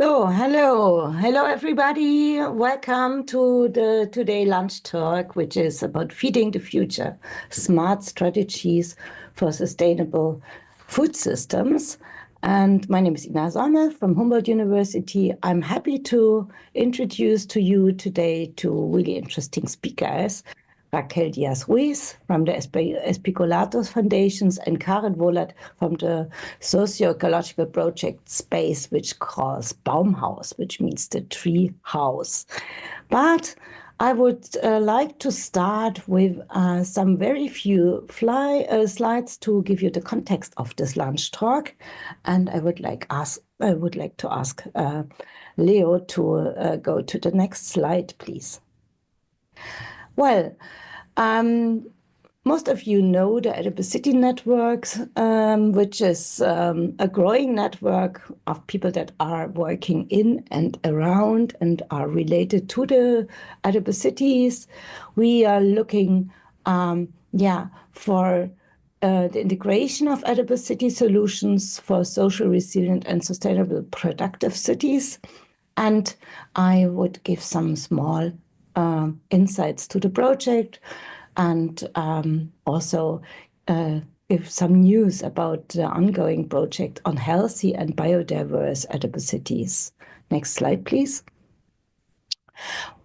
So, hello everybody. Welcome to the today lunch talk, which is about feeding the future, smart strategies for sustainable food systems. And my name is Ina Sonne from Humboldt University. I'm happy to introduce to you today two really interesting speakers. Raquel Díaz Ruiz from the Espigoladors Foundation and Karen Wohlert from the socio-ecological project space, which calls Baumhaus, which means the tree house. But I would like to start with some very few slides to give you the context of this lunch talk, and I would like to ask Leo to go to the next slide, please. Well, most of you know the Adipocity Networks, which is a growing network of people that are working in and around and are related to the adiposities. We are looking, for the integration of adipocity solutions for social resilient and sustainable productive cities. And I would give some small insights to the project and also give some news about the ongoing project on healthy and biodiverse adipocities. Next slide, please.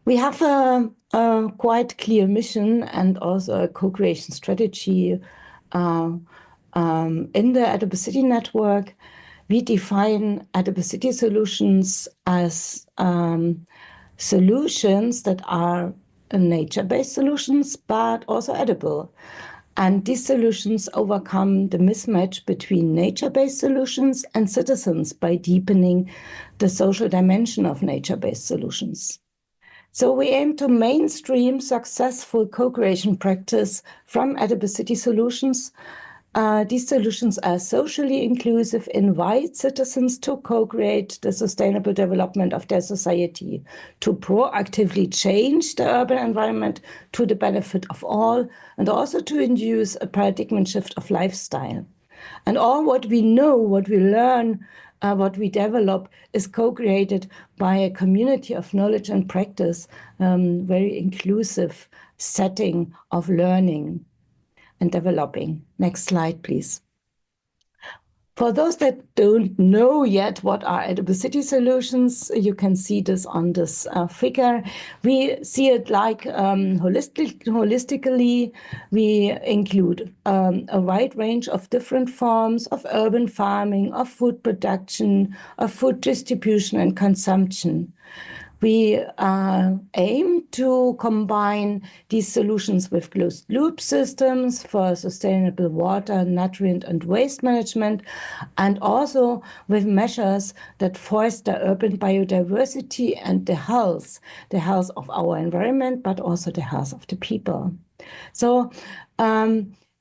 We have a quite clear mission and also a co-creation strategy in the Adipocity Network. We define adipocity solutions as solutions that are nature-based solutions, but also edible. And these solutions overcome the mismatch between nature-based solutions and citizens by deepening the social dimension of nature-based solutions. So we aim to mainstream successful co-creation practice from adipocity solutions. These solutions are socially inclusive, invite citizens to co-create the sustainable development of their society, to proactively change the urban environment to the benefit of all, and also to induce a paradigm shift of lifestyle. And all what we know, what we learn, what we develop is co-created by a community of knowledge and practice, very inclusive setting of learning and developing. Next slide, please. For those that don't know yet what are adipocity solutions, you can see this on this figure. We see it like holistically. We include a wide range of different forms of urban farming, of food production, of food distribution and consumption. We aim to combine these solutions with closed-loop systems for sustainable water, nutrient, and waste management, and also with measures that foster urban biodiversity and the health of our environment, but also the health of the people. So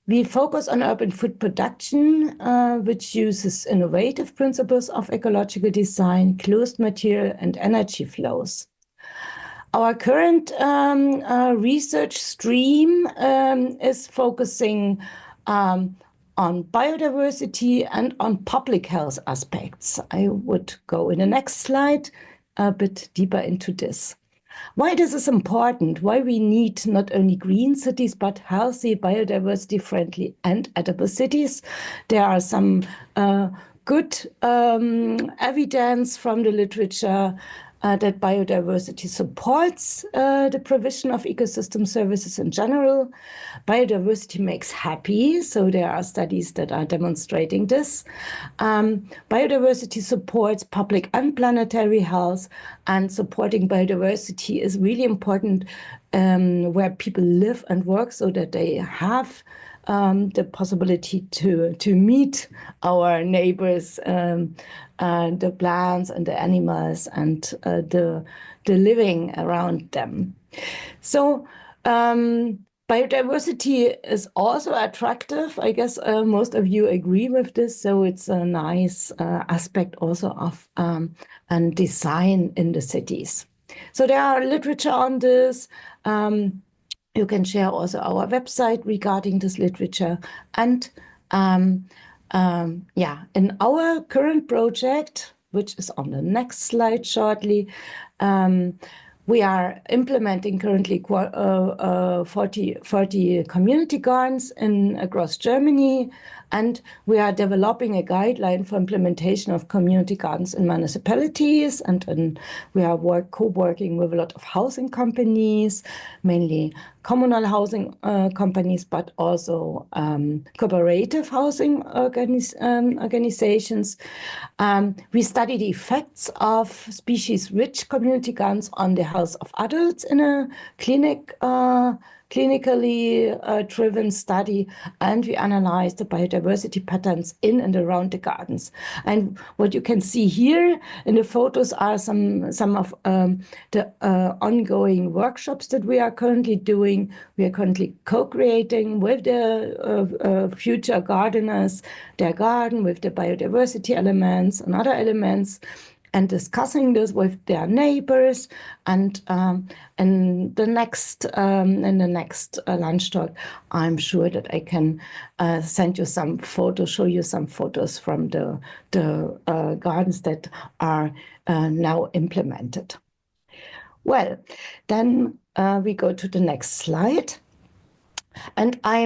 we focus on urban food production, which uses innovative principles of ecological design, closed material, and energy flows. Our current research stream is focusing on biodiversity and on public health aspects. I would go in the next slide a bit deeper into this. Why this is important, why we need not only green cities, but healthy, biodiversity-friendly and edible cities. There are some good evidence from the literature that biodiversity supports the provision of ecosystem services in general. Biodiversity makes happy, so there are studies that are demonstrating this. Biodiversity supports public and planetary health, and supporting biodiversity is really important where people live and work so that they have the possibility to meet our neighbors, the plants and the animals and the living around them. So biodiversity is also attractive. I guess most of you agree with this. So it's a nice aspect also of and design in the cities. So there are literature on this. You can share also our website regarding this literature. And in our current project, which is on the next slide shortly. We are implementing currently 40 community gardens across Germany, and we are developing a guideline for implementation of community gardens in municipalities, and we are co-working with a lot of housing companies, mainly communal housing companies, but also cooperative housing organizations. We study the effects of species-rich community gardens on the health of adults in a clinically driven study, and we analyze the biodiversity patterns in and around the gardens. And what you can see here in the photos are some of the ongoing workshops that we are currently doing. We are currently co-creating with the future gardeners their garden with the biodiversity elements and other elements, and discussing this with their neighbors. And in the next lunch talk, I'm sure that I can send you some photos, show you some photos from the gardens that are now implemented. Well, then we go to the next slide. And I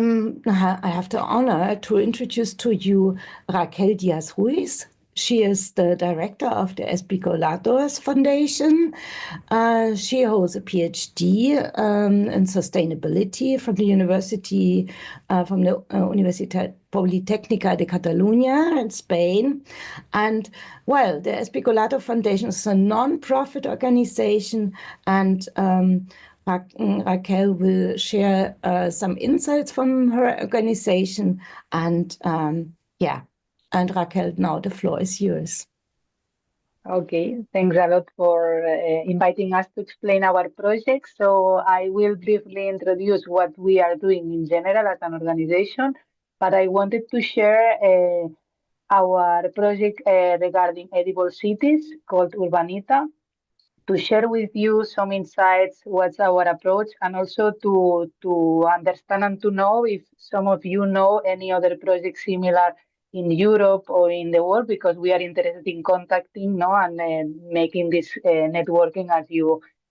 have the honor to introduce to you Raquel Díaz Ruiz. She is the director of the Espigoladors Foundation. She holds a Ph.D. in sustainability from the Universitat Politècnica de Catalunya in Spain. And well, the Espigoladors Foundation is a non-profit organization, and Raquel will share some insights from her organization, and and Raquel, now the floor is yours. Okay, thanks a lot for inviting us to explain our project. So I will briefly introduce what we are doing in general as an organization, but I wanted to share our project regarding edible cities called Urbanita, to share with you some insights, what's our approach, and also to understand and to know if some of you know any other project similar in Europe or in the world, because we are interested in contacting and making this networking, as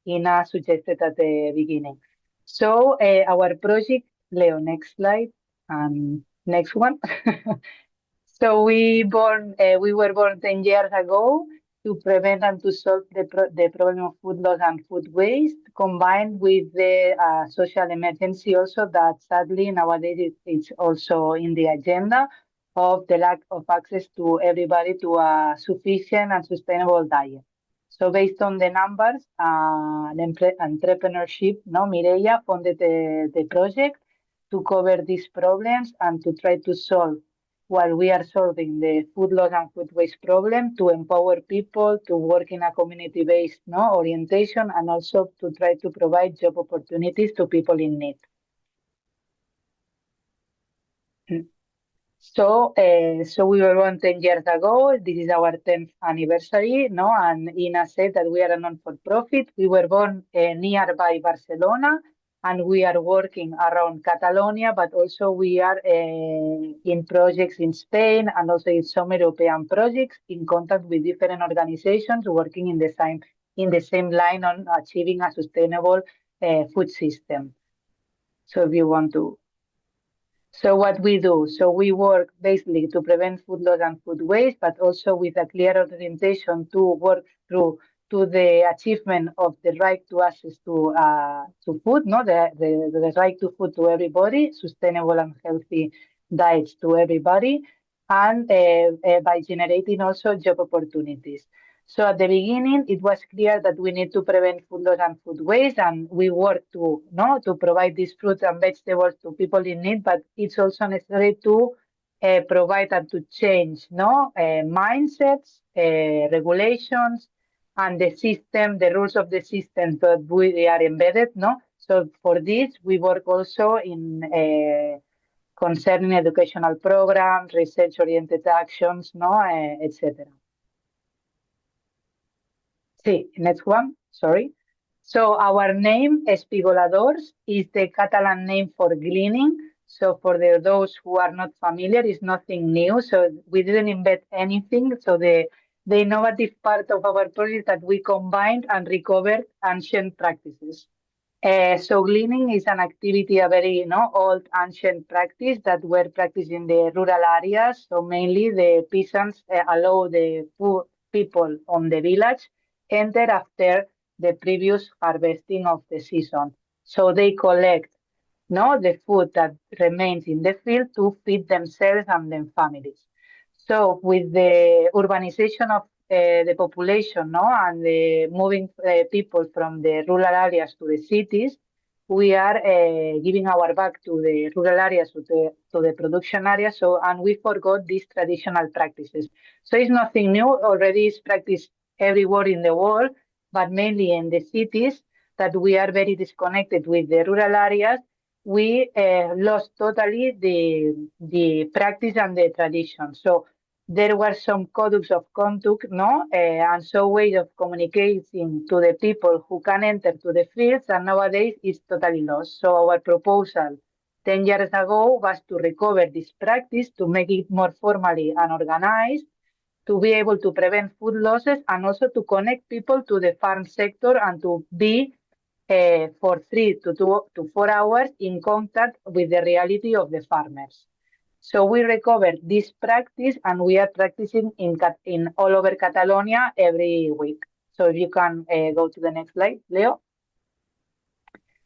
Ina suggested at the beginning. So our project, Leo, next slide, and next one. So we were born 10 years ago to prevent and to solve the problem of food loss and food waste, combined with the social emergency also that sadly nowadays it's also in the agenda of the lack of access to everybody to a sufficient and sustainable diet. So based on the numbers, entrepreneurship, Mireia funded the project to cover these problems and to try to solve, while we are solving the food loss and food waste problem, to empower people to work in a community-based orientation, and also to try to provide job opportunities to people in need. So we were born 10 years ago. This is our 10th anniversary, and Ina said that we are a non-for-profit. We were born nearby Barcelona, and we are working around Catalonia, but also we are in projects in Spain and also in some European projects, in contact with different organizations working in the same line on achieving a sustainable food system. So if you want to. So what we do, so we work basically to prevent food loss and food waste, but also with a clear orientation to work through to the achievement of the right to access to food, the right to food to everybody, sustainable and healthy diets to everybody, and by generating also job opportunities. So at the beginning, it was clear that we need to prevent food loss and food waste, and we work to provide these fruits and vegetables to people in need. But it's also necessary to provide and to change, mindsets, regulations, and the system, the rules of the system that we are embedded. So for this, we work also in concerning educational programs, research-oriented actions, etc. See, next one, sorry. So our name, Espigoladors, is the Catalan name for gleaning. So for those who are not familiar, it's nothing new. So we didn't invent anything. So the the innovative part of our project is that we combined and recovered ancient practices. So gleaning is an activity, a very old ancient practice that were practiced in the rural areas. So mainly the peasants allow the poor people on the village enter after the previous harvesting of the season. So they collect the food that remains in the field to feed themselves and their families. So with the urbanization of the population and the moving people from the rural areas to the cities, we are giving our back to the rural areas, to the production areas, and we forgot these traditional practices. So it's nothing new, already it's practiced everywhere in the world, but mainly in the cities that we are very disconnected with the rural areas. We lost totally the practice and the tradition. So there were some codes of conduct, and so ways of communicating to the people who can enter to the fields, and nowadays it's totally lost. So our proposal 10 years ago was to recover this practice, to make it more formally and organized, to be able to prevent food losses, and also to connect people to the farm sector and to be for 3 to 4 hours in contact with the reality of the farmers. So we recovered this practice, and we are practicing in all over Catalonia every week. So if you can go to the next slide, Leo.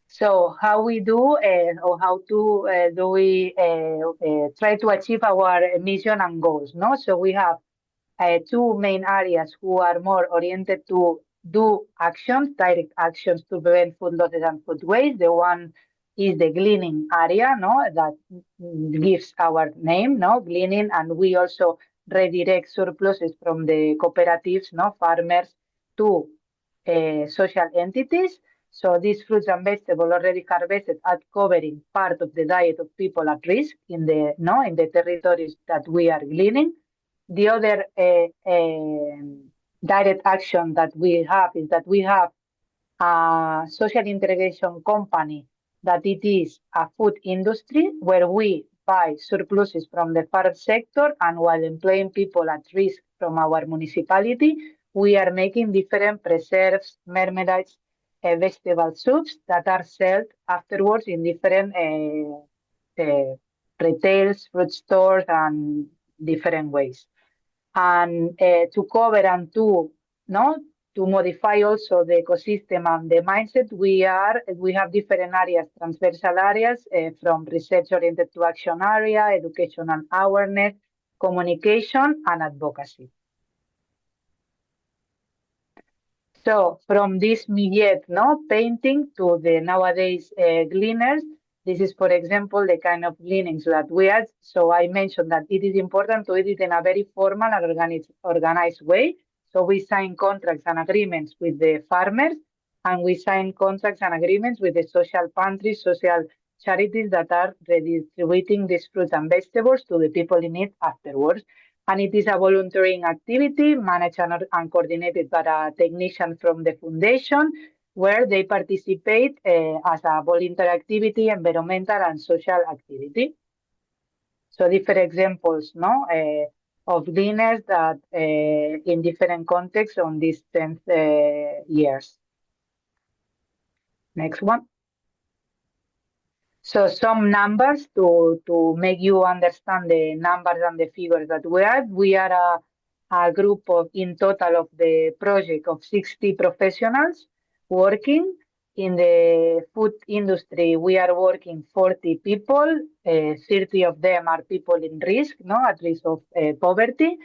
So how we do, or how to do we try to achieve our mission and goals, So we have 2 main areas who are more oriented to do actions, direct actions to prevent food losses and food waste. The one is the gleaning area, that gives our name, gleaning, and we also redirect surpluses from the cooperatives, farmers, to social entities. So these fruits and vegetables already harvested are covering part of the diet of people at risk in the territories that we are gleaning. The other direct action that we have is that we have a social integration company that it is a food industry where we buy surpluses from the farm sector, and while employing people at risk from our municipality, we are making different preserves, marmalades, vegetable soups that are sold afterwards in different retails, fruit stores, and different ways. And to cover and to modify also the ecosystem and the mindset, we have different areas, transversal areas, from research oriented to action area, education and awareness, communication, and advocacy. So from this millet, painting to the nowadays gleaners, this is, for example, the kind of gleanings that we are. So I mentioned that it is important to do it in a very formal and organized way. So we sign contracts and agreements with the farmers, and we sign contracts and agreements with the social pantries, social charities that are redistributing these fruits and vegetables to the people in need afterwards. And it is a volunteering activity managed and coordinated by a technician from the foundation, where they participate as a voluntary activity, environmental and social activity. So different examples of dinners that in different contexts on these 10 years. Next one. So some numbers to make you understand the numbers and the figures that we are. We are a group of, in total of the project, of 60 professionals working. In the food industry, we are working 40 people. 30 of them are people in risk, at risk of poverty.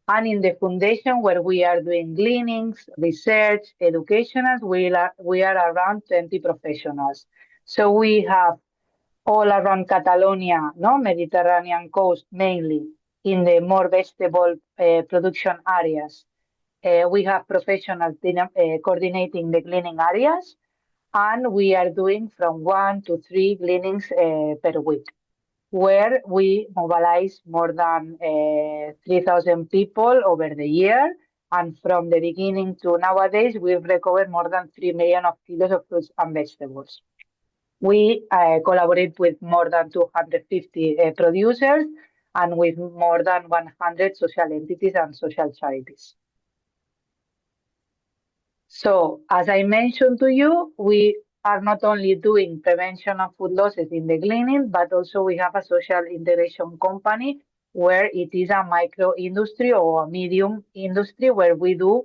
And in the foundation, where we are doing gleanings, research, educationals, we are around 20 professionals. So we have all around Catalonia, Mediterranean coast mainly, in the more vegetable production areas. We have professionals coordinating the gleaning areas, and we are doing from 1 to 3 gleanings per week, where we mobilize more than 3,000 people over the year. And from the beginning to nowadays, we've recovered more than 3 million of kilos of fruits and vegetables. We collaborate with more than 250 producers and with more than 100 social entities and social charities. So, as I mentioned to you, we are not only doing prevention of food losses in the gleaning, but also we have a social integration company where it is a micro industry or a medium industry where we do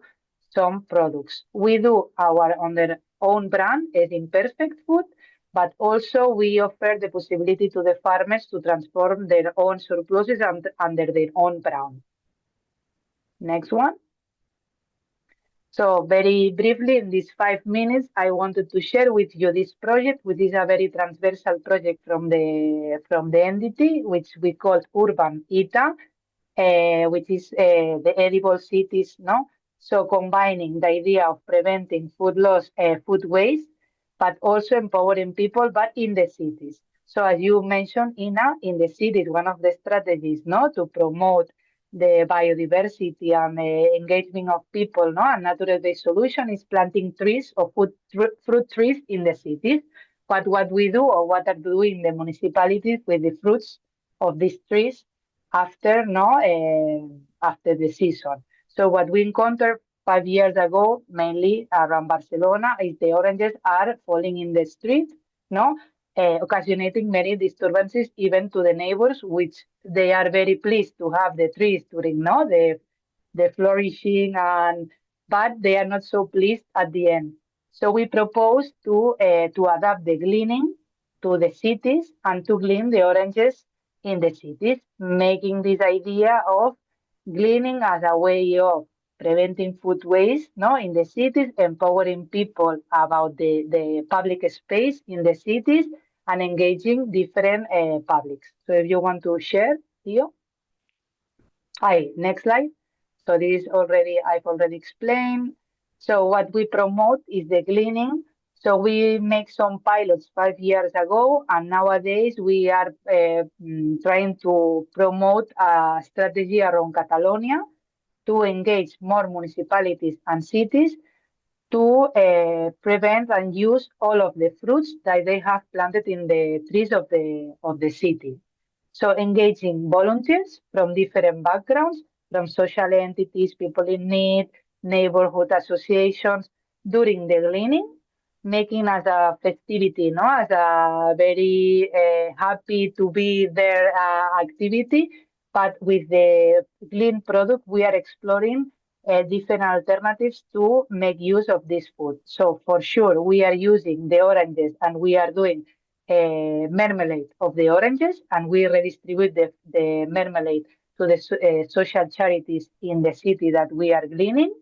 some products. We do our under own brand as Imperfect Food, but also we offer the possibility to the farmers to transform their own surpluses under their own brand. Next one. So very briefly, in these 5 minutes, I wanted to share with you this project, which is a very transversal project from the entity, which we call Urban ITA, which is the edible cities, no? So combining the idea of preventing food loss, food waste, but also empowering people, but in the cities. So as you mentioned, Ina, in the cities, one of the strategies, no, to promote the biodiversity and engagement of people, no, and natural-based solution is planting trees or fruit trees in the cities. But what we do or what are doing the municipalities with the fruits of these trees after after the season. So what we encountered 5 years ago, mainly around Barcelona, is the oranges are falling in the street, no, occasionating many disturbances even to the neighbors, which they are very pleased to have the trees during the flourishing, but they are not so pleased at the end. So we propose to adapt the gleaning to the cities and to glean the oranges in the cities, making this idea of gleaning as a way of preventing food waste, no, in the cities, empowering people about the public space in the cities, and engaging different publics. So if you want to share, Theo. Hi, next slide. So this I've already explained. So what we promote is the gleaning. So we make some pilots 5 years ago, and nowadays we are trying to promote a strategy around Catalonia to engage more municipalities and cities to prevent and use all of the fruits that they have planted in the trees of the city. So engaging volunteers from different backgrounds, from social entities, people in need, neighborhood associations during the gleaning, making as a festivity, no, as a very happy to be there activity. But with the glean product, we are exploring different alternatives to make use of this food. So for sure, we are using the oranges and we are doing marmalade of the oranges, and we redistribute the marmalade to the social charities in the city that we are gleaning.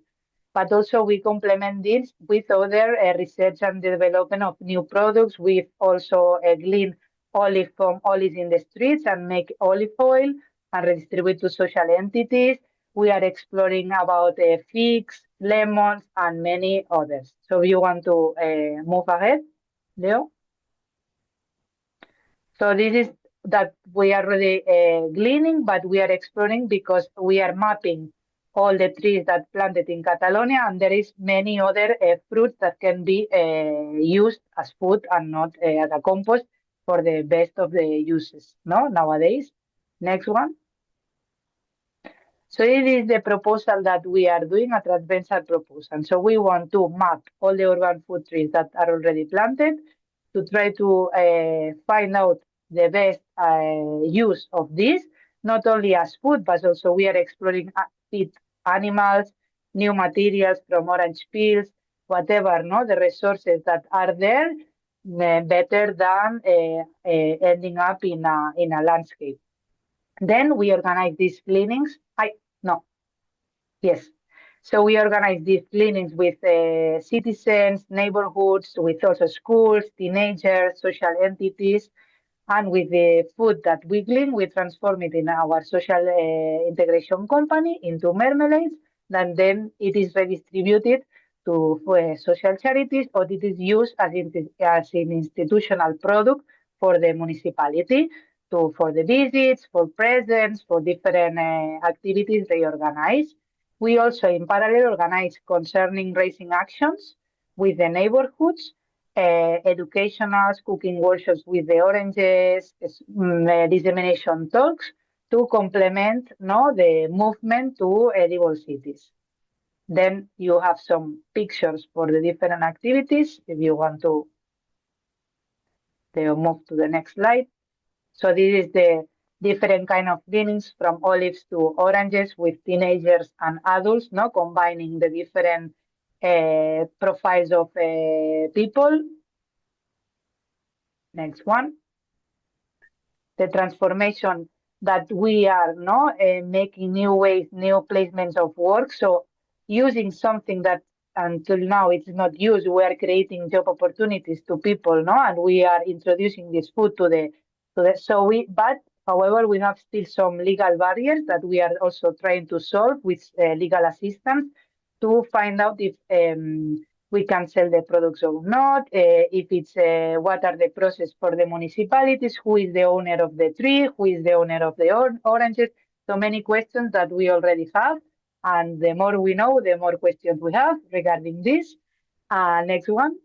But also we complement this with other research and development of new products. We've also gleaned olive from olives in the streets and make olive oil and redistribute to social entities. We are exploring about figs, lemons, and many others. So if you want to move ahead, Leo. So this is that we are already gleaning, but we are exploring because we are mapping all the trees that planted in Catalonia, and there is many other fruits that can be used as food and not as a compost for the best of the uses, no, nowadays. Next one. So it is the proposal that we are doing, a transversal proposal. So we want to map all the urban food trees that are already planted to try to find out the best use of this, not only as food, but also we are exploring feed animals, new materials from orange peels, whatever, no, the resources that are there, better than ending up in a landscape. Then we organize these cleanings. Yes. So we organize these cleanings with citizens, neighborhoods, with also schools, teenagers, social entities, and with the food that we glean, we transform it in our social integration company into marmalades, and then it is redistributed to social charities, or it is used as an institutional product for the municipality, for the visits, for presents, for different activities they organize. We also, in parallel, organize concerning raising actions with the neighborhoods, educational cooking workshops with the oranges, dissemination talks to complement the movement to edible cities. Then you have some pictures for the different activities if you want to move to the next slide. So this is the different kind of gleanings from olives to oranges with teenagers and adults, no, combining the different profiles of people. Next one. The transformation that we are making new ways, new placements of work. So using something that until now it's not used, we are creating job opportunities to people, no, and we are introducing this food to the but however we have still some legal barriers that we are also trying to solve with legal assistance to find out if we can sell the products or not, if it's what are the process for the municipalities, who is the owner of the tree, who is the owner of the oranges. So many questions that we already have. And the more we know, the more questions we have regarding this. Next one.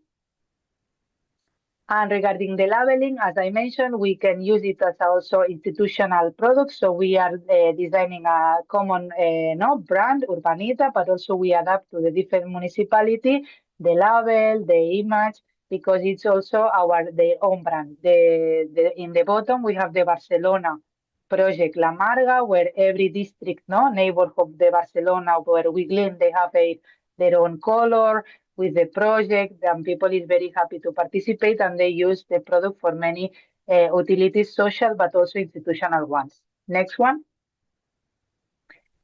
And regarding the labeling, as I mentioned, we can use it as also institutional products. So we are designing a common brand, Urbanita, but also we adapt to the different municipality, the label, the image, because it's also their own brand. In the bottom, we have the Barcelona project La Marga, where every district, neighborhood of the Barcelona, where we glean, they have their own color with the project, and people is very happy to participate, and they use the product for many utilities, social, but also institutional ones. Next one.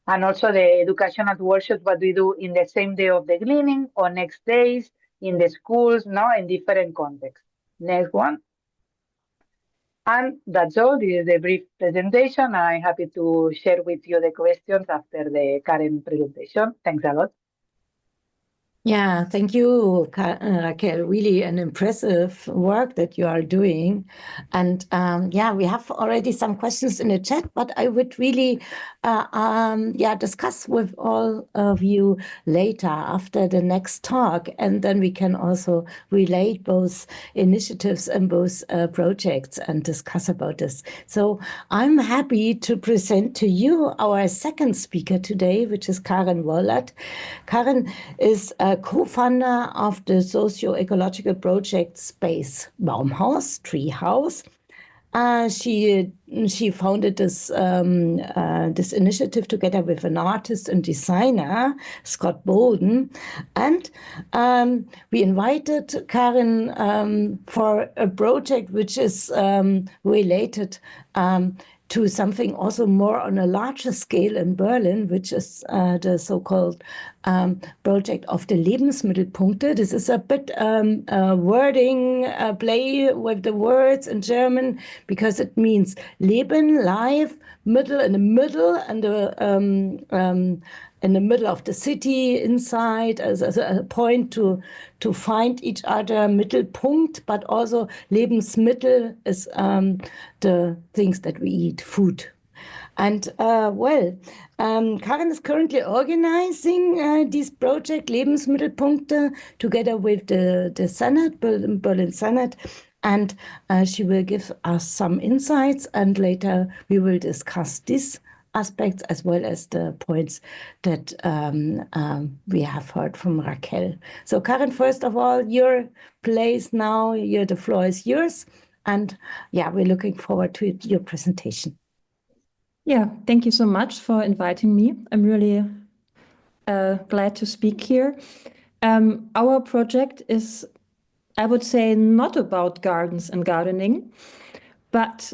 And also the educational workshops, what we do in the same day of the gleaning or next days in the schools, in different contexts. Next one. And that's all. This is the brief presentation. I'm happy to share with you the questions after the current presentation. Thanks a lot. Yeah, thank you, Raquel. Really an impressive work that you are doing. And yeah, we have already some questions in the chat, but I would really discuss with all of you later after the next talk. And then we can also relate both initiatives and both projects and discuss about this. So I'm happy to present to you our second speaker today, which is Karen Wohlert. Karen is a co-founder of the socio-ecological project space Baumhaus, Treehouse. She founded this initiative together with an artist and designer, Scott Bolden, and we invited Karen for a project which is related to something also more on a larger scale in Berlin, which is the so-called project of the Lebensmittelpunkte. This is a bit wording play with the words in German, because it means Leben, life, middle, in the middle, and in the middle of the city, inside, as a point to find each other, Mittelpunkt, but also Lebensmittel is the things that we eat, food. And Karen is currently organizing this project, Lebensmittelpunkte, together with the Senate, Berlin Senate, and she will give us some insights, and later we will discuss this aspects as well as the points that we have heard from Raquel. So Karen, first of all, your place now, the floor is yours. And yeah, we're looking forward to your presentation. Yeah, thank you so much for inviting me. I'm really glad to speak here. Our project is, I would say, not about gardens and gardening, but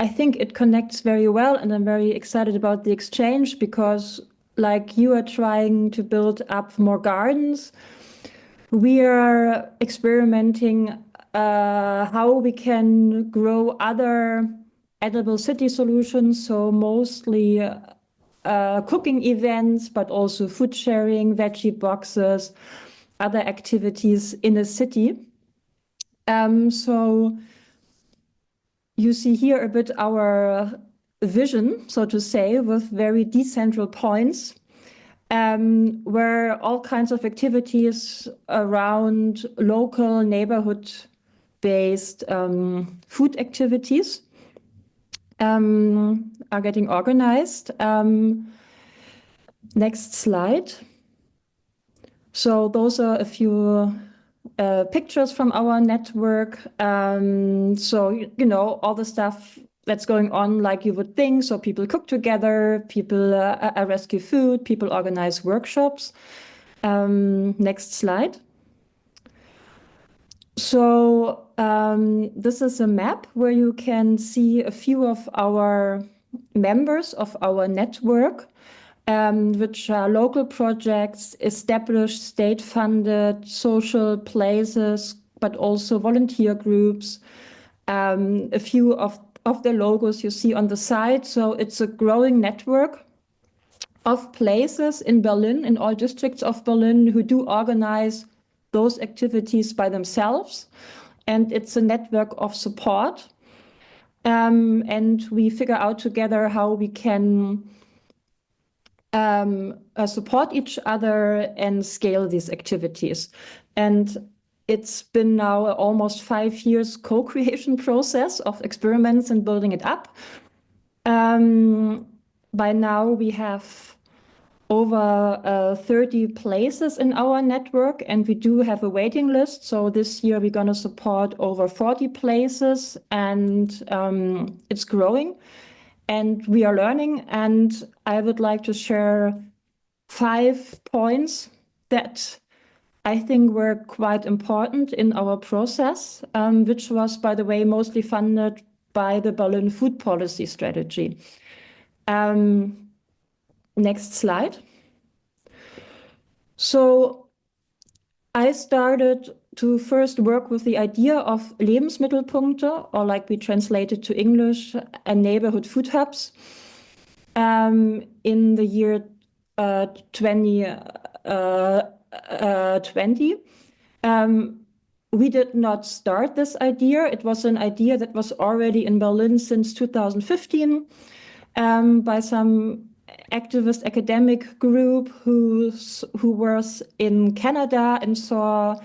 I think it connects very well, and I'm very excited about the exchange because, like, you are trying to build up more gardens, we are experimenting how we can grow other edible city solutions, so mostly cooking events, but also food sharing, veggie boxes, other activities in a city. So you see here a bit our vision, so to say, with very decentral points, where all kinds of activities around local neighborhood-based food activities are getting organized. Next slide. So those are a few pictures from our network. So, you know, all the stuff that's going on like you would think. So people cook together, people rescue food, people organize workshops. Next slide. So this is a map where you can see a few of our members of our network, which are local projects, established state-funded social places, but also volunteer groups. A few of the logos you see on the side. So it's a growing network of places in Berlin, in all districts of Berlin, who do organize those activities by themselves. And it's a network of support. And we figure out together how we can support each other and scale these activities. And it's been now almost 5 years co-creation process of experiments and building it up. By now we have over 30 places in our network, and we do have a waiting list. So this year we're going to support over 40 places, and it's growing. And we are learning, and I would like to share 5 points that I think were quite important in our process, which was, by the way, mostly funded by the Berlin Food Policy Strategy. Next slide. So I started to first work with the idea of Lebensmittelpunkte, or like we translate it to English, neighborhood food hubs, in the year 2020. We did not start this idea. It was an idea that was already in Berlin since 2015 by some activist academic group who was in Canada and saw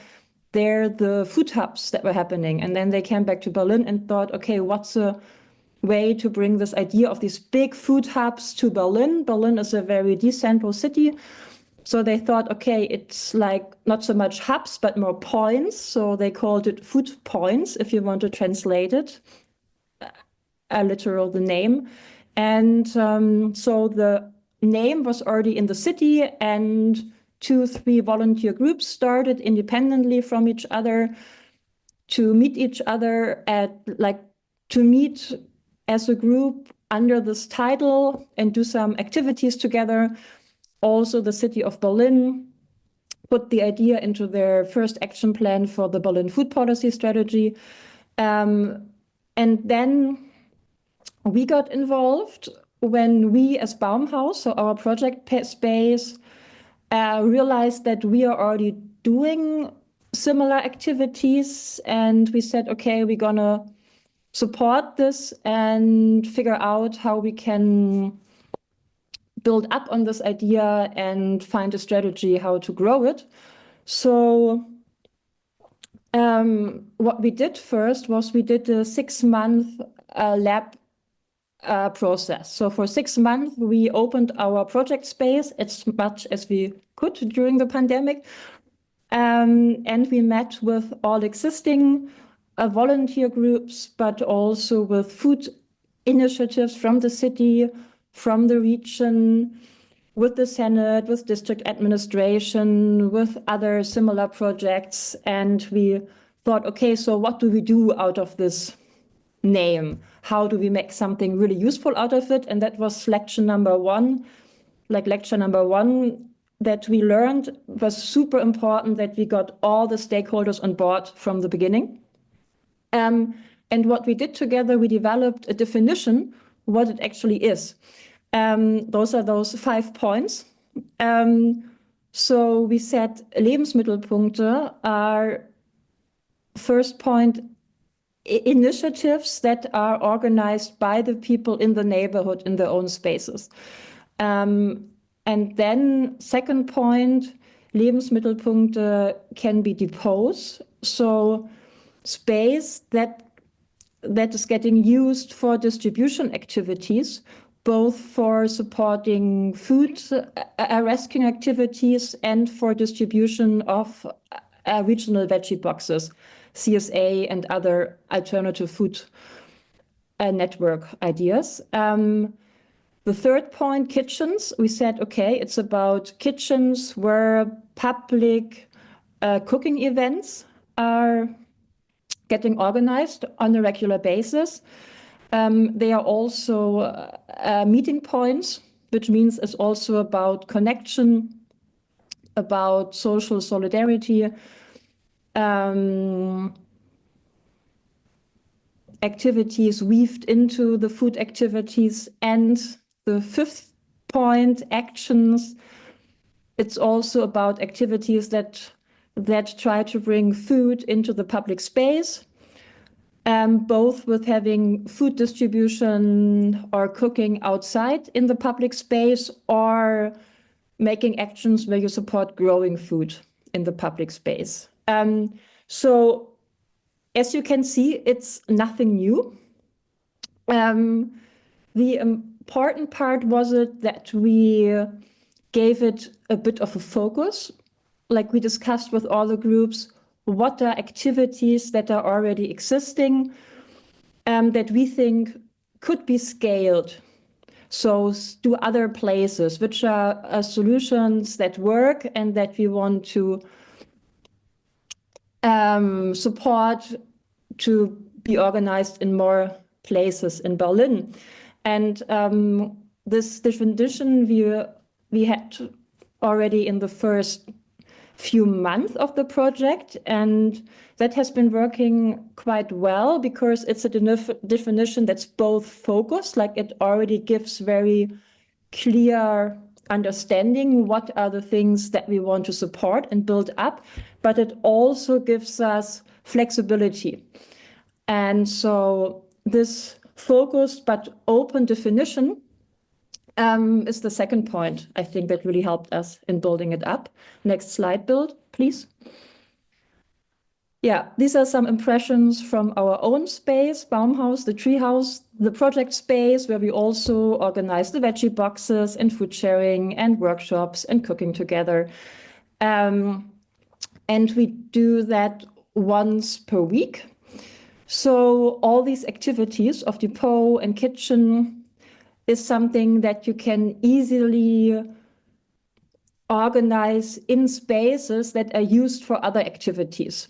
there the food hubs that were happening. And then they came back to Berlin and thought, okay, what's a way to bring this idea of these big food hubs to Berlin? Berlin is a very decentral city. So they thought, okay, it's like not so much hubs, but more points. So they called it food points, if you want to translate it, literal the name. And so the name was already in the city, and 2-3 volunteer groups started independently from each other to meet each other to meet as a group under this title and do some activities together. Also, the city of Berlin put the idea into their first action plan for the Berlin Food Policy Strategy. And then we got involved when we, as Baumhaus, so our project space, realized that we are already doing similar activities. And we said, okay, we're going to support this and figure out how we can build up on this idea and find a strategy how to grow it. So what we did first was we did a 6-month lab process. So for 6 months, we opened our project space as much as we could during the pandemic. And we met with all existing volunteer groups, but also with food initiatives from the city, from the region, with the Senate, with district administration, with other similar projects. And we thought, okay, so what do we do out of this name? How do we make something really useful out of it? And that was lecture number 1. Like lecture number 1 that we learned was super important, that we got all the stakeholders on board from the beginning. And what we did together, we developed a definition what it actually is. Those are those 5 points. So we said Lebensmittelpunkte are, first point, initiatives that are organized by the people in the neighborhood in their own spaces. And then second point, Lebensmittelpunkte can be deposed. So space that is getting used for distribution activities both for supporting food rescuing activities and for distribution of regional veggie boxes, CSA and other alternative food network ideas. The third point, kitchens, we said, okay, it's about kitchens where public cooking events are getting organized on a regular basis. They are also meeting points, which means it's also about connection, about social solidarity, activities weaved into the food activities. And the fifth point, actions, it's also about activities that try to bring food into the public space, both with having food distribution or cooking outside in the public space, or making actions where you support growing food in the public space. So as you can see, it's nothing new. The important part was that we gave it a bit of a focus. Like we discussed with all the groups, what are activities that are already existing that we think could be scaled. So to other places, which are solutions that work and that we want to support to be organized in more places in Berlin. And this definition we had already in the first few months of the project, and that has been working quite well because it's a definition that's both focused, like it already gives very clear understanding what are the things that we want to support and build up, but it also gives us flexibility. And so this focused but open definition is the second point, I think, that really helped us in building it up. Next slide, Bill, please. Yeah, these are some impressions from our own space, Baumhaus, the treehouse, the project space, where we also organize the veggie boxes and food sharing and workshops and cooking together. And we do that once per week. So all these activities of depot and kitchen is something that you can easily organize in spaces that are used for other activities.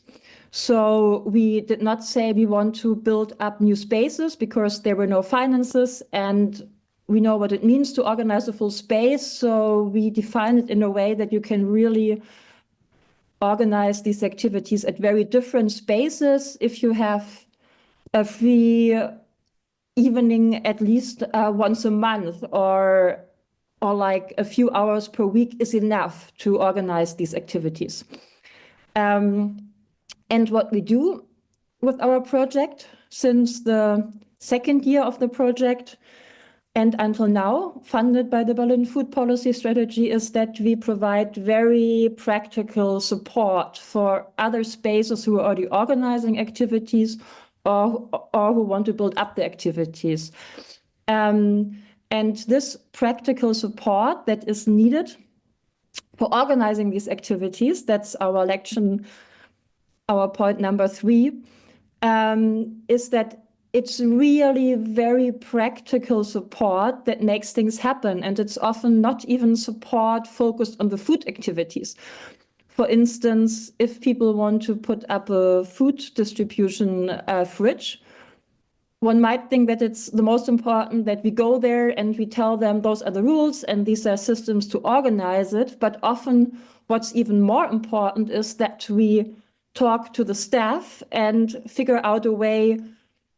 So we did not say we want to build up new spaces because there were no finances, and we know what it means to organize a full space. So we define it in a way that you can really organize these activities at very different spaces. If you have a free evening at least once a month, or like a few hours per week is enough to organize these activities. And what we do with our project since the second year of the project and until now, funded by the Berlin Food Policy Strategy, is that we provide very practical support for other spaces who are already organizing activities or who want to build up the activities. And this practical support that is needed for organizing these activities, that's our lection, our point number 3, is that it's really very practical support that makes things happen. And it's often not even support focused on the food activities. For instance, if people want to put up a food distribution fridge, one might think that it's the most important that we go there and we tell them those are the rules and these are systems to organize it. But often what's even more important is that we talk to the staff and figure out a way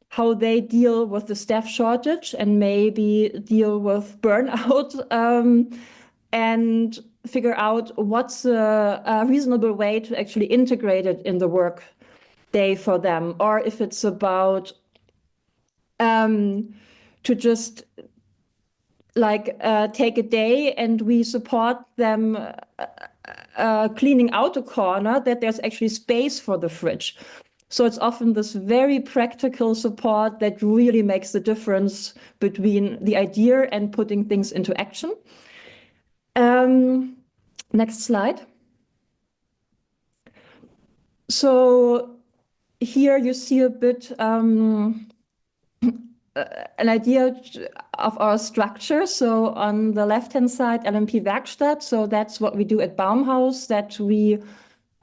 how they deal with the staff shortage and maybe deal with burnout, and figure out what's a reasonable way to actually integrate it in the work day for them, or if it's about to just like take a day and we support them cleaning out a corner, that there's actually space for the fridge. So it's often this very practical support that really makes the difference between the idea and putting things into action. Next slide. So here you see a bit an idea of our structure. So on the left-hand side, LMP Werkstatt. So that's what we do at Baumhaus, that we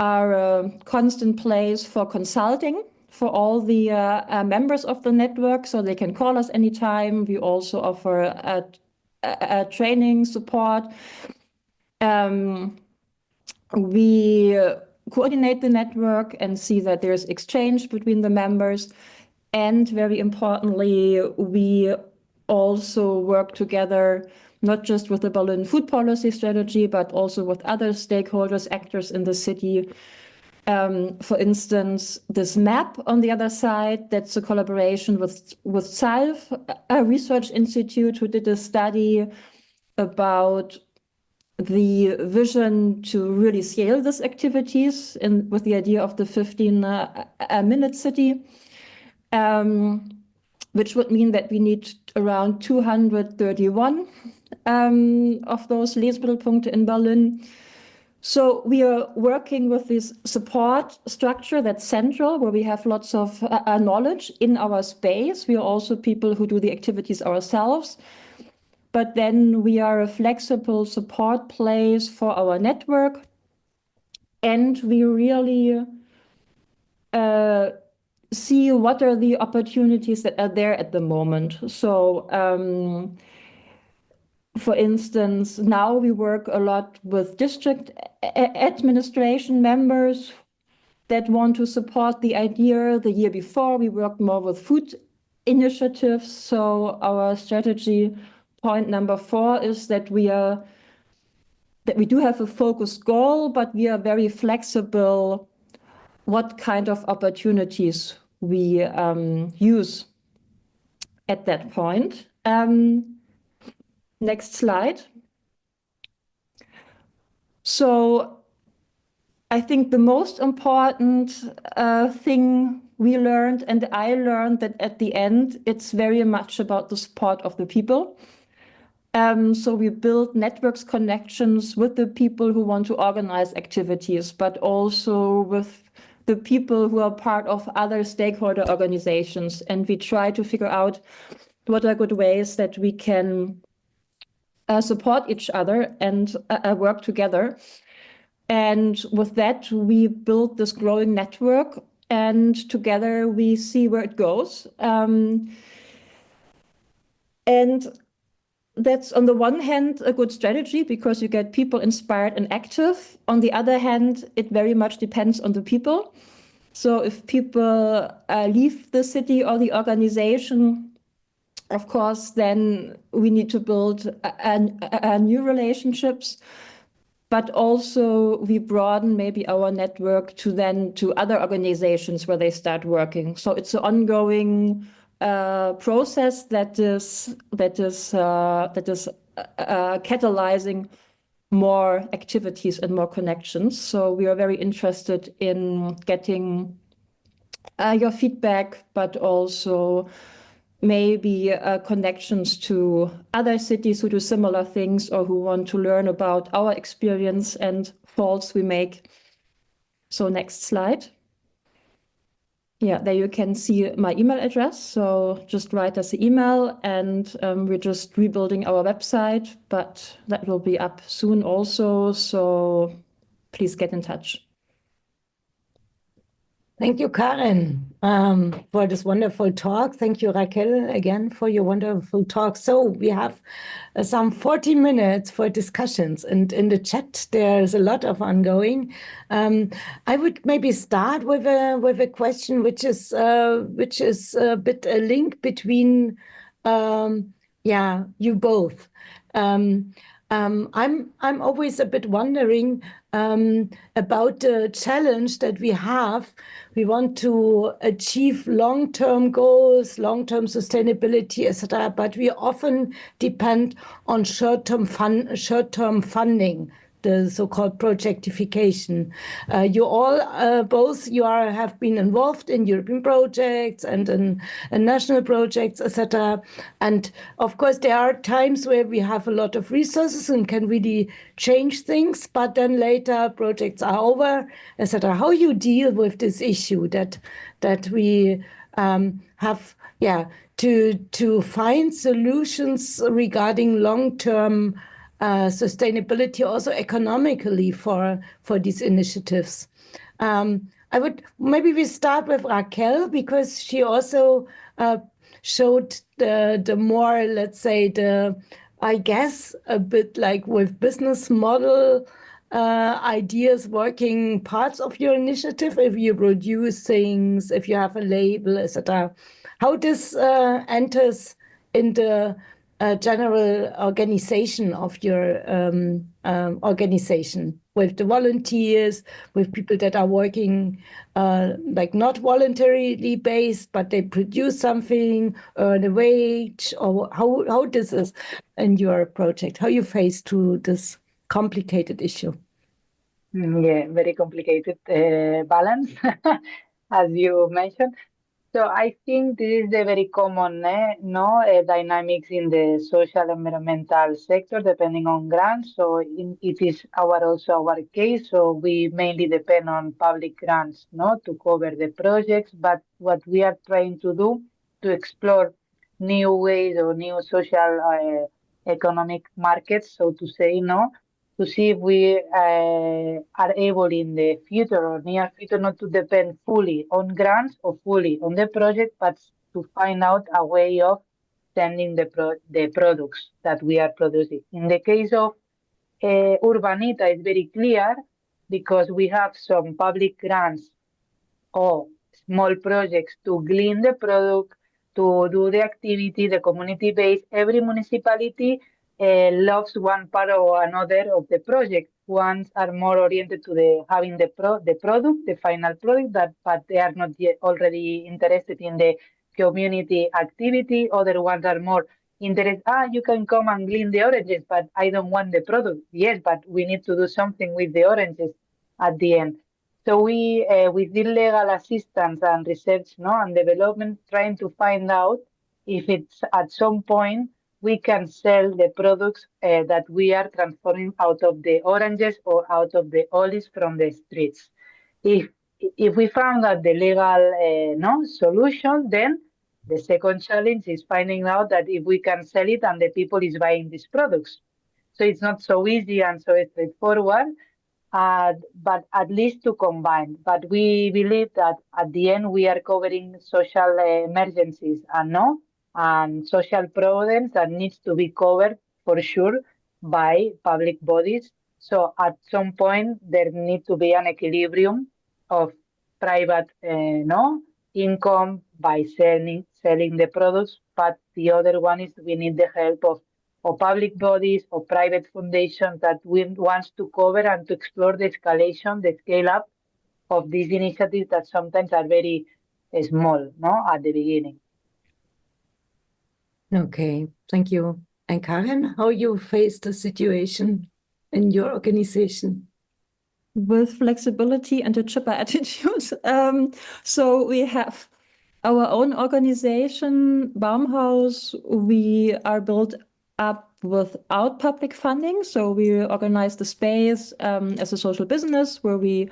are a constant place for consulting for all the members of the network, so they can call us anytime. We also offer a training support. We coordinate the network and see that there's exchange between the members. And very importantly, we also work together, not just with the Berlin food policy strategy, but also with other stakeholders, actors in the city. For instance, this map on the other side, that's a collaboration with SALF, a research institute who did a study about the vision to really scale these activities with the idea of the 15-minute city, which would mean that we need around 231 of those Lesmittelpunkte in Berlin. So we are working with this support structure that's central, where we have lots of knowledge in our space. We are also people who do the activities ourselves. But then we are a flexible support place for our network. And we really see what are the opportunities that are there at the moment. So for instance, now we work a lot with district administration members that want to support the idea. The year before, we worked more with food initiatives. So our strategy point number 4 is that we do have a focused goal, but we are very flexible what kind of opportunities we use at that point. Next slide. So I think the most important thing we learned, and I learned, that at the end, it's very much about the support of the people. So we build networks, connections with the people who want to organize activities, but also with the people who are part of other stakeholder organizations. And we try to figure out what are good ways that we can support each other and work together. And with that, we build this growing network, and together we see where it goes. And that's, on the one hand, a good strategy because you get people inspired and active. On the other hand, it very much depends on the people. So if people leave the city or the organization, of course, then we need to build new relationships. But also we broaden maybe our network to other organizations where they start working. So it's an ongoing process that is catalyzing more activities and more connections. So we are very interested in getting your feedback, but also maybe connections to other cities who do similar things or who want to learn about our experience and faults we make. So next slide. Yeah, there you can see my email address. So just write us an email, and we're just rebuilding our website, but that will be up soon also. So please get in touch. Thank you, Karen, for this wonderful talk. Thank you, Raquel, again, for your wonderful talk. So we have some 40 minutes for discussions, and in the chat, there's a lot of ongoing. I would maybe start with a question, which is a bit a link between, you both. I'm always a bit wondering about the challenge that we have. We want to achieve long-term goals, long-term sustainability, etc., but we often depend on short-term funding the so-called projectification. You all have been involved in European projects and in national projects, etc. And of course, there are times where we have a lot of resources and can really change things, but then later projects are over, etc. How you deal with this issue that we have, to find solutions regarding long-term sustainability, also economically for these initiatives. Maybe we start with Raquel, because she also showed the more, let's say, I guess, a bit like with business model ideas working parts of your initiative, if you produce things, if you have a label, etc. How this enters in the general organization of your organization, with the volunteers, with people that are working like not voluntarily based, but they produce something, earn a wage, or how this is in your project, how you face to this complicated issue. Yeah, very complicated balance, as you mentioned. So I think this is a very common dynamics in the social environmental sector, depending on grants. So it is also our case. So we mainly depend on public grants, to cover the projects. But what we are trying to do to explore new ways or new social economic markets, so to say, to see if we are able in the future or near future not to depend fully on grants or fully on the project, but to find out a way of sending the products that we are producing. In the case of Urbanita, it's very clear because we have some public grants or small projects to glean the product, to do the activity, the community base. Every municipality loves one part or another of the project. Ones are more oriented to having the product, the final product, but they are not yet already interested in the community activity. Other ones are more interested. You can come and glean the oranges, but I don't want the product. Yes, but we need to do something with the oranges at the end. So we, with the legal assistance and research, and development, trying to find out if it's at some point we can sell the products that we are transforming out of the oranges or out of the olives from the streets. If we found out the legal solution, then the second challenge is finding out that if we can sell it and the people is buying these products. So it's not so easy and so straightforward. But at least to combine. But we believe that at the end we are covering social emergencies and social problems that needs to be covered for sure by public bodies. So at some point there needs to be an equilibrium of private income by selling the products, but the other one is we need the help of public bodies or private foundations that wants to cover and to explore the escalation, the scale up of these initiatives that sometimes are very small, at the beginning. Okay, thank you. And Karen, how you face the situation in your organization? With flexibility and a chipper attitude. So we have our own organization, Baumhaus. We are built up without public funding. So we organize the space as a social business where we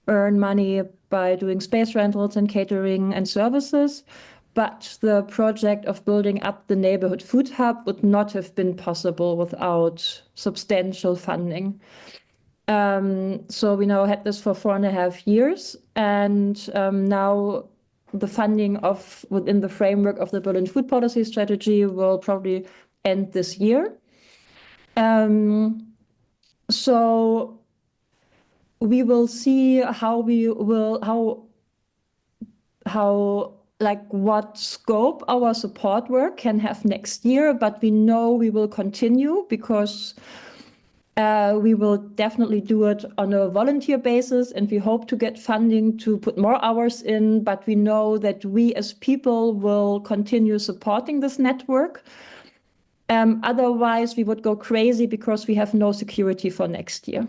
earn money by doing space rentals and catering and services. But the project of building up the neighborhood food hub would not have been possible without substantial funding. So we now had this for 4.5 years, and now the funding within the framework of the Berlin food policy strategy will probably end this year. So we will see what scope our support work can have next year, but we know we will continue because we will definitely do it on a volunteer basis, and we hope to get funding to put more hours in, but we know that we as people will continue supporting this network. Otherwise, we would go crazy because we have no security for next year.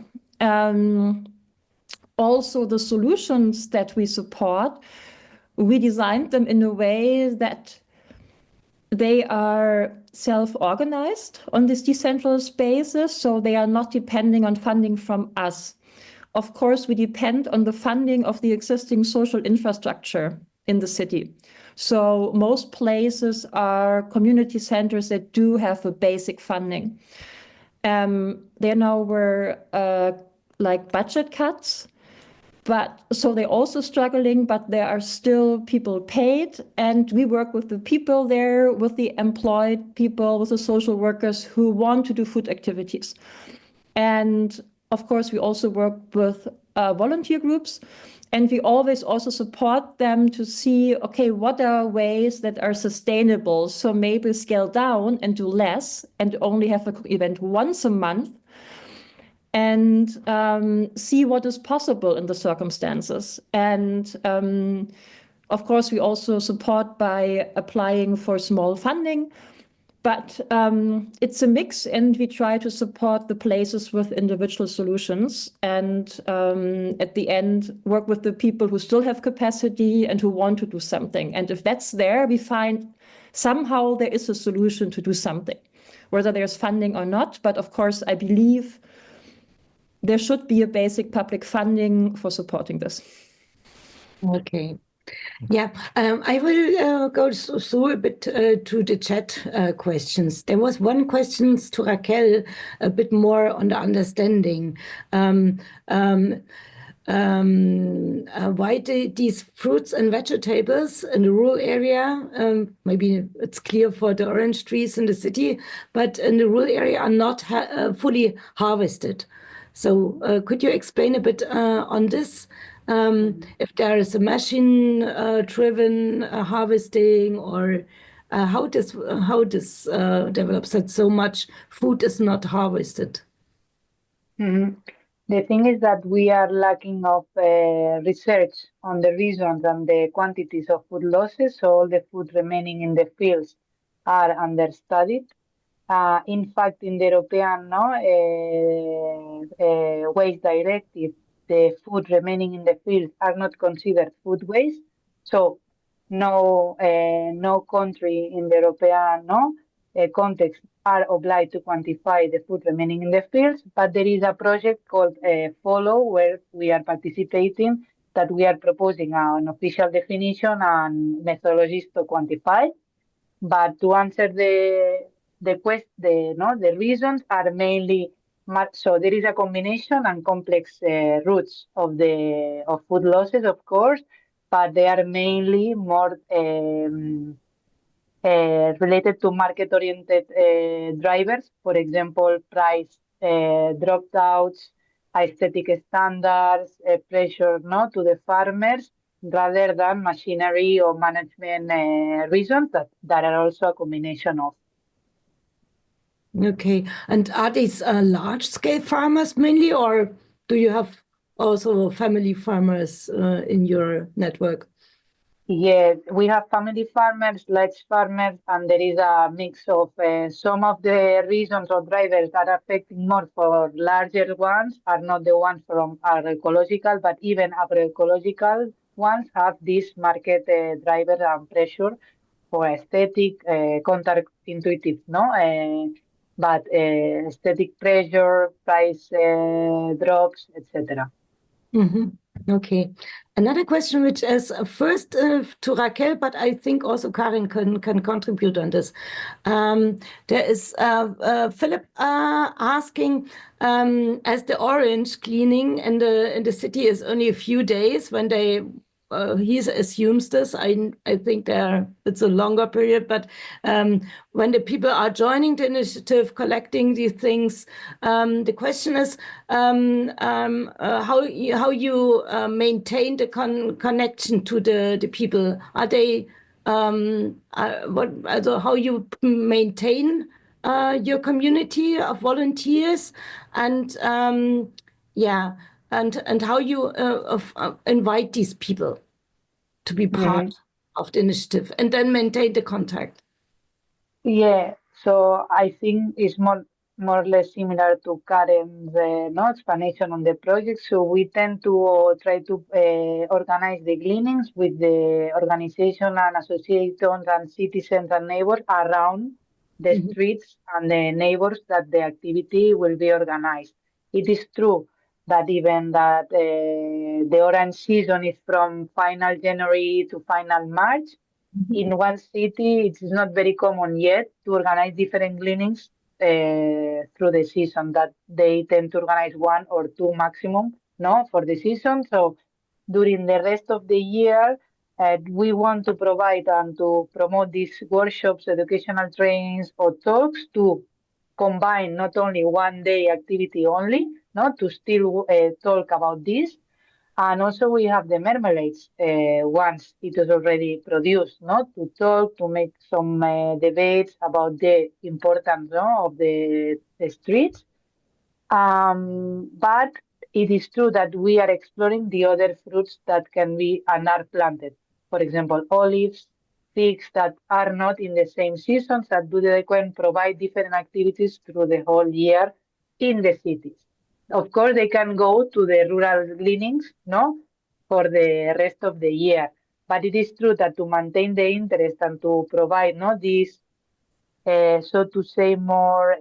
Also, the solutions that we support, we designed them in a way that they are self-organized on these decentralized bases, so they are not depending on funding from us. Of course, we depend on the funding of the existing social infrastructure in the city. So most places are community centers that do have a basic funding. There now were like budget cuts, but so they're also struggling, but there are still people paid, and we work with the people there, with the employed people, with the social workers who want to do food activities. And of course, we also work with volunteer groups, and we always also support them to see, okay, what are ways that are sustainable? So maybe scale down and do less and only have an event once a month, and see what is possible in the circumstances. And of course, we also support by applying for small funding, but it's a mix, and we try to support the places with individual solutions, and at the end, work with the people who still have capacity and who want to do something. And if that's there, we find somehow there is a solution to do something, whether there's funding or not. But of course, I believe there should be a basic public funding for supporting this. Okay. Yeah, I will go through a bit to the chat questions. There was one question to Raquel, a bit more on the understanding. Why these fruits and vegetables in the rural area, maybe it's clear for the orange trees in the city, but in the rural area are not fully harvested. So could you explain a bit on this? If there is a machine-driven harvesting, or how this develops that so much food is not harvested? Mm-hmm. The thing is that we are lacking of research on the reasons and the quantities of food losses, so all the food remaining in the fields are understudied. In fact, in the European Waste Directive, the food remaining in the fields are not considered food waste. So no country in the European context are obliged to quantify the food remaining in the fields, but there is a project called Follow, where we are participating, that we are proposing an official definition and methodologies to quantify. But to answer the reasons are mainly, so there is a combination and complex roots of food losses, of course, but they are mainly more related to market-oriented drivers. For example, price drop-outs, aesthetic standards, pressure to the farmers, rather than machinery or management reasons that are also a combination of. Okay, and are these large-scale farmers mainly, or do you have also family farmers in your network? Yes, we have family farmers, large farmers, and there is a mix of some of the reasons or drivers that are affecting more for larger ones are not the ones from agroecological, but even agroecological ones have this market driver and pressure for aesthetic, counterintuitive, but aesthetic pressure, price drops, etc. Mm-hmm. Okay. Another question, which is first to Raquel, but I think also Karen can contribute on this. There is Philip asking, as the orange cleaning in the city is only a few days, when they he assumes this. I think it's a longer period, but when the people are joining the initiative, collecting these things, the question is how you maintain the connection to the people. Are they how you maintain your community of volunteers, and and how you invite these people to be part of the initiative and then maintain the contact? Yeah, So I think it's more or less similar to Karen's explanation on the project. So we tend to try to organize the gleanings with the organization and associations and citizens and neighbors around the streets and the neighbors that the activity will be organized. It is true that even that the orange season is from final January to final March. In one city, it is not very common yet to organize different gleanings through the season, that they tend to organize one or two maximum, no, for the season. So during the rest of the year, we want to provide and to promote these workshops, educational trainings or talks to combine not only one day activity only, no, to still talk about this. And also we have the marmalades once it is already produced, no, to talk, to make some debates about the importance, no, of the streets. But it is true that we are exploring the other fruits that can be and are planted. For example, olives, figs that are not in the same seasons, that they can provide different activities through the whole year in the cities. Of course, they can go to the rural gleanings, no, for the rest of the year. But it is true that to maintain the interest and to provide, no, this so to say, more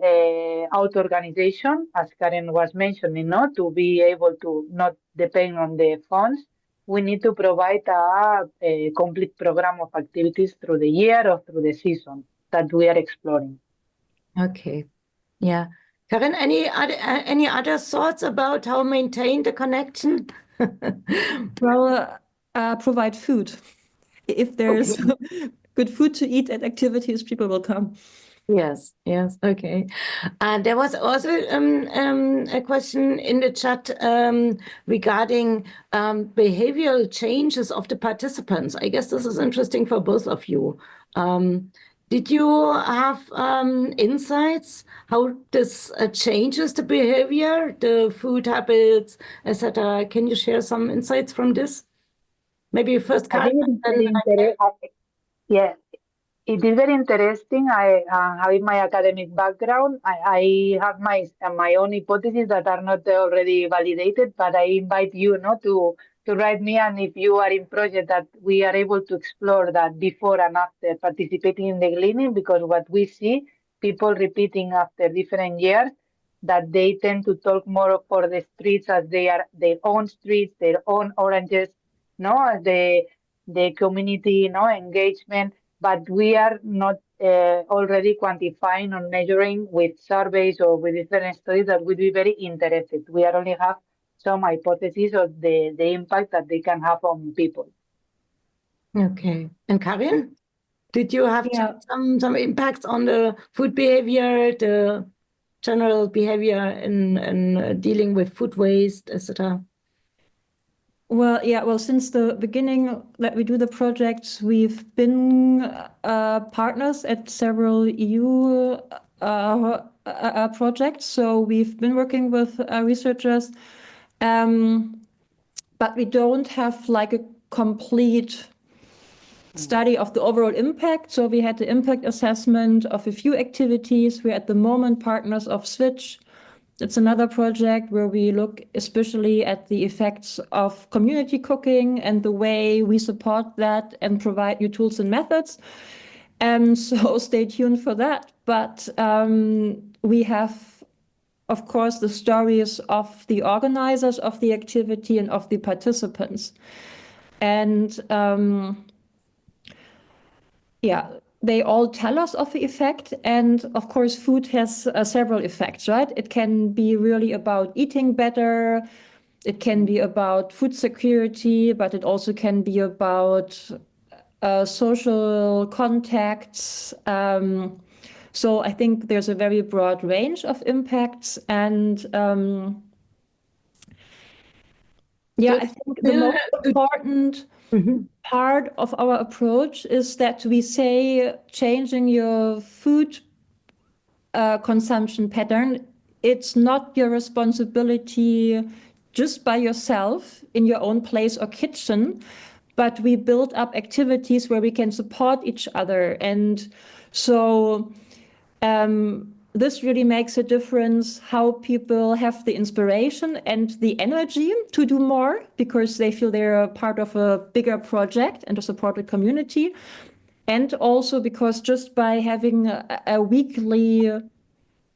auto-organization, as Karen was mentioning, no? To be able to not depend on the funds, we need to provide a complete program of activities through the year or through the season that we are exploring. Okay, yeah. Karen, any other thoughts about how maintain the connection? Well, provide food. If there's good food to eat at activities, people will come. Yes, yes, okay. There was also a question in the chat regarding behavioral changes of the participants. I guess this is interesting for both of you. Did you have insights how this changes the behavior, the food habits, etc.? Can you share some insights from this? Maybe first, Karen. Yeah, it is very interesting. Having my academic background, I have my own hypotheses that are not already validated, but I invite you, to write me, and if you are in project that we are able to explore that before and after participating in the gleaning, because what we see, people repeating after different years, that they tend to talk more for the streets as they are their own streets, their own oranges, as the community, engagement. But we are not already quantifying or measuring with surveys or with different studies that would be very interested. We only have some hypotheses of the impact that they can have on people. Okay. And Karin, did you have some impacts on the food behavior, the general behavior in dealing with food waste, etc.? Well, since the beginning that we do the projects, we've been partners at several EU projects. So we've been working with researchers, but we don't have like a complete study of the overall impact. So we had the impact assessment of a few activities. We're at the moment partners of Switch. It's another project where we look especially at the effects of community cooking and the way we support that and provide new tools and methods. And so stay tuned for that. But we have, of course, the stories of the organizers of the activity and of the participants. And they all tell us of the effect. And of course, food has several effects, right? It can be really about eating better. It can be about food security, but it also can be about social contacts. So I think there's a very broad range of impacts. And I think the most important part of our approach is that we say changing your food consumption pattern, it's not your responsibility just by yourself in your own place or kitchen, but we build up activities where we can support each other. And so this really makes a difference how people have the inspiration and the energy to do more because they feel they're a part of a bigger project and a supported community. And also because just by having a weekly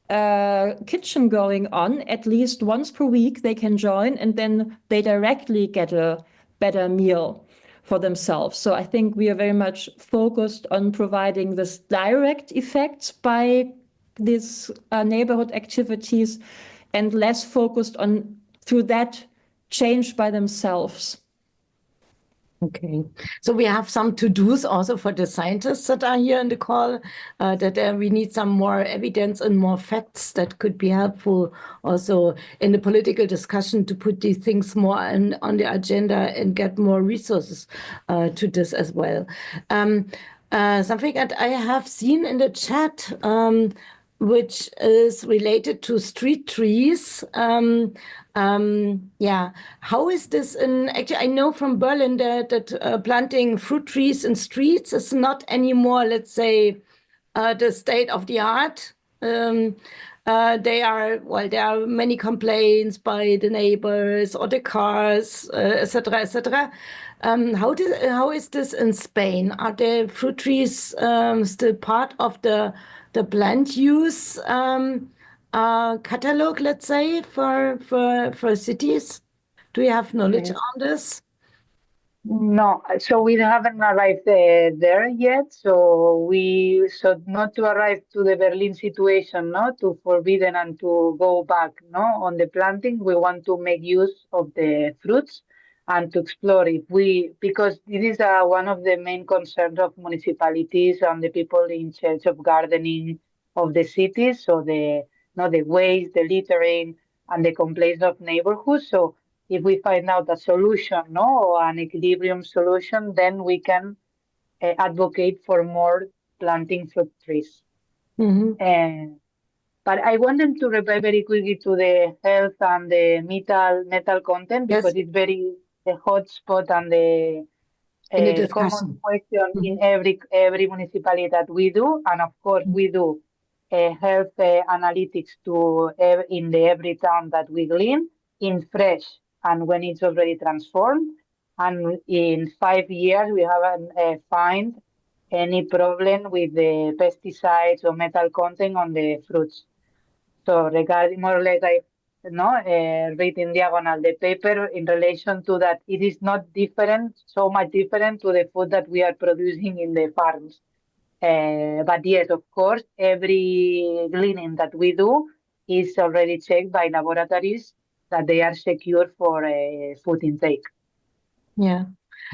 kitchen going on, at least once per week, they can join and then they directly get a better meal for themselves. So I think we are very much focused on providing this direct effects by these neighborhood activities and less focused on through that change by themselves. Okay, so we have some to-dos also for the scientists that are here in the call, that we need some more evidence and more facts that could be helpful also in the political discussion to put these things more on the agenda and get more resources to this as well. Something that I have seen in the chat, which is related to street trees. Yeah, how is this actually, I know from Berlin that planting fruit trees in streets is not anymore, let's say, the state of the art. There are many complaints by the neighbors or the cars, etc., etc. How is this in Spain? Are the fruit trees still part of the plant use catalog, let's say, for cities? Do you have knowledge on this? No, so we haven't arrived there yet. So not to arrive to the Berlin situation, no, to forbidden and to go back, no, on the planting. We want to make use of the fruits and to explore because it is one of the main concerns of municipalities and the people in charge of gardening of the cities. So the waste, the littering, and the complaints of neighborhoods. So if we find out a solution, no, or an equilibrium solution, then we can advocate for more planting fruit trees. But I wanted to reply very quickly to the health and the metal content because it's very the hot spot and the common question in every municipality that we do. And of course, we do health analytics in every town that we glean in fresh and when it's already transformed. And in 5 years, we haven't found any problem with the pesticides or metal content on the fruits. So regarding more or less, I read in diagonal the paper in relation to that. It is not different, so much different to the food that we are producing in the farms. But yes, of course, every gleaning that we do is already checked by laboratories that they are secure for food intake. Yeah.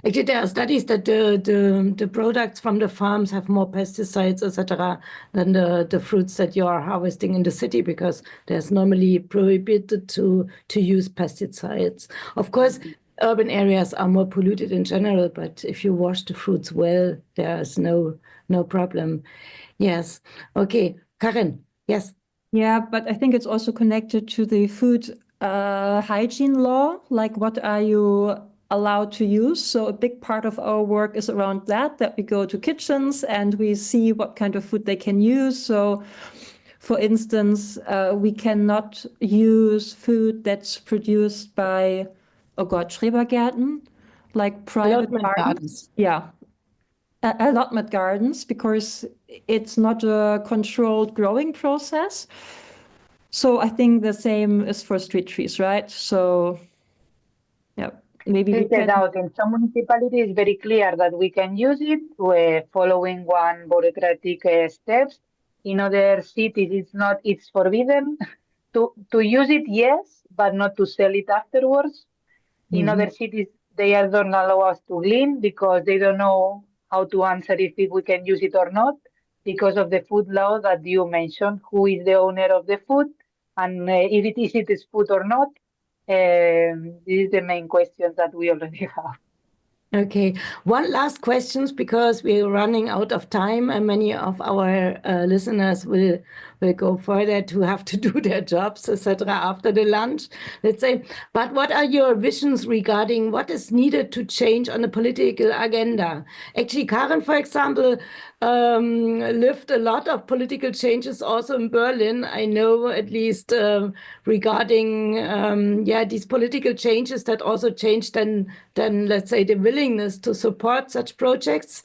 Actually, there are studies that the products from the farms have more pesticides, etc., than the fruits that you are harvesting in the city because there's normally prohibited to use pesticides. Of course, urban areas are more polluted in general, but if you wash the fruits well, there's no problem. Yes. Okay, Karen. Yes. Yeah, but I think it's also connected to the food hygiene law. Like, what are you allowed to use? So a big part of our work is around that we go to kitchens and we see what kind of food they can use. So for instance, we cannot use food that's produced by, Schrebergärten, like private gardens. Yeah. Allotment gardens, because it's not a controlled growing process. So I think the same is for street trees, right? So, yeah, maybe we can... out in some municipalities, it's very clear that we can use it following one bureaucratic steps. In other cities, it's forbidden to use it, yes, but not to sell it afterwards. In other cities, they don't allow us to glean because they don't know how to answer if we can use it or not because of the food law that you mentioned, who is the owner of the food, and if it is food or not. This is the main question that we already have. Okay, one last question because we're running out of time and many of our listeners will go further to have to do their jobs, etc. after the lunch, let's say. But what are your visions regarding what is needed to change on the political agenda? Actually, Karen, for example, lived a lot of political changes also in Berlin. I know at least regarding these political changes that also changed then let's say the willingness to support such projects.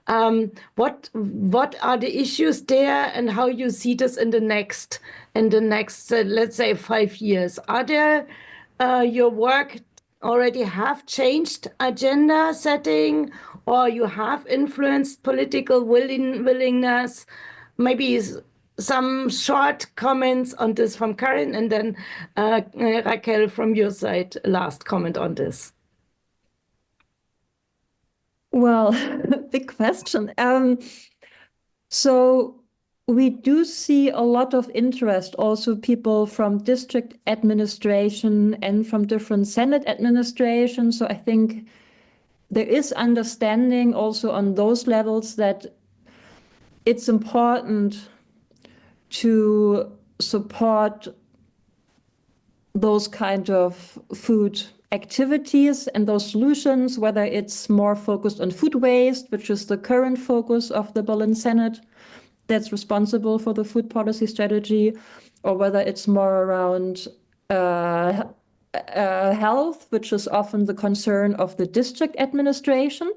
What are the issues there, and how you see this in the next let's say 5 years? Are there your work already have changed agenda setting, or you have influenced political willingness? Maybe some short comments on this from Karen, and then Raquel, from your side, last comment on this. Well, big question. So we do see a lot of interest, also people from district administration and from different Senate administrations. So I think there is understanding also on those levels that it's important to support those kind of food activities and those solutions, whether it's more focused on food waste, which is the current focus of the Berlin Senate that's responsible for the food policy strategy, or whether it's more around health, which is often the concern of the district administration.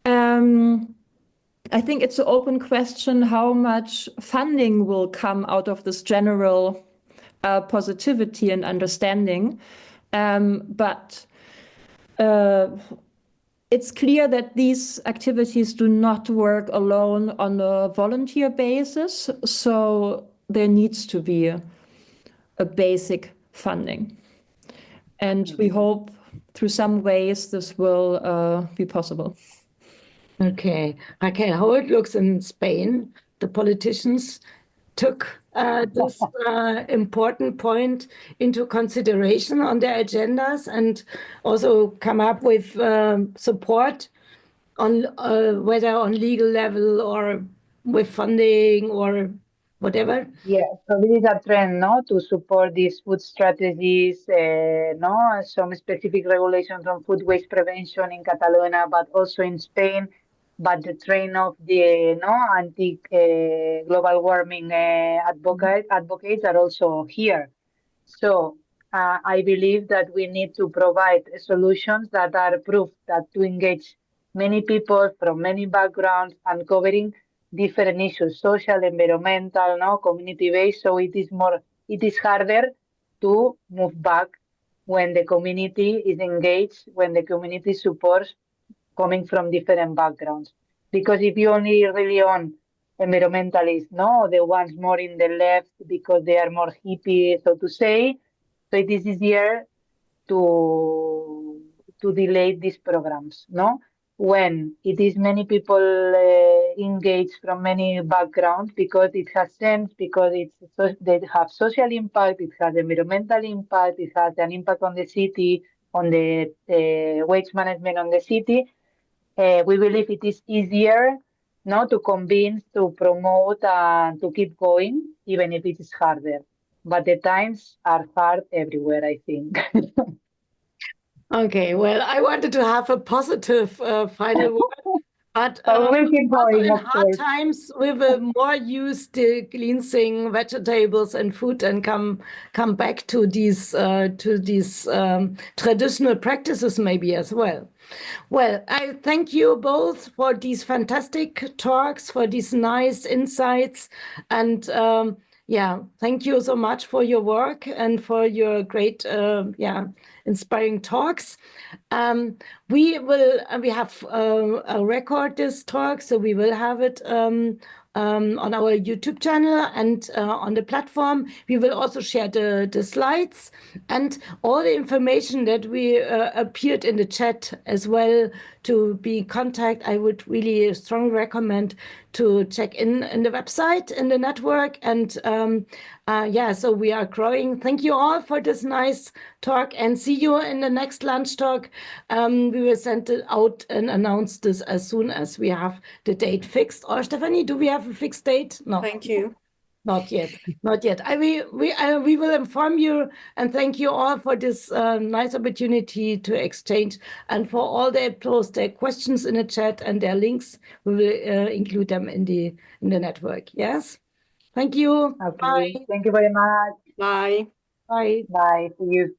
I think it's an open question how much funding will come out of this general positivity and understanding. But it's clear that these activities do not work alone on a volunteer basis, so there needs to be a basic funding. And we hope through some ways this will be possible. Okay. Raquel, how it looks in Spain, the politicians took this important point into consideration on their agendas and also come up with support on whether on legal level or with funding or whatever. Yeah, so this is a trend, no, to support these food strategies, no, some specific regulations on food waste prevention in Catalonia, but also in Spain. But the trend of the anti-global warming advocates are also here. So I believe that we need to provide solutions that are proof that to engage many people from many backgrounds and covering different issues, social, environmental, no, community-based. So it is harder to move back when the community is engaged, when the community supports coming from different backgrounds. Because if you only rely on environmentalists, no, the ones more in the left because they are more hippie, so to say, so it is easier to delay these programs, no? When it is many people engaged from many backgrounds, because it has sense, because they have social impact, it has environmental impact, it has an impact on the city, on the waste management on the city. We believe it is easier, no, to convince, to promote, and to keep going, even if it is harder. But the times are hard everywhere, I think. Okay, well, I wanted to have a positive final word, but we'll keep going, in of hard course. times, we will more use the cleansing vegetables and food and come back to these traditional practices maybe as well. Well, I thank you both for these fantastic talks, for these nice insights, and yeah, thank you so much for your work and for your great, inspiring talks. We have record this talk, so we will have it on our YouTube channel and on the platform. We will also share the slides and all the information that we appeared in the chat as well to be in contact. I would really strongly recommend to check in the website, in the network, and Yeah, so we are growing. Thank you all for this nice talk, and see you in the next lunch talk. We will send it out and announce this as soon as we have the date fixed. Or Stephanie, do we have a fixed date? No. Thank you. Not yet, not yet. We will inform you, and thank you all for this nice opportunity to exchange, and for all they post their questions in the chat and their links. We will include them in the network. Yes. Thank you. Okay. Bye. Thank you very much. Bye. Bye. Bye. See you.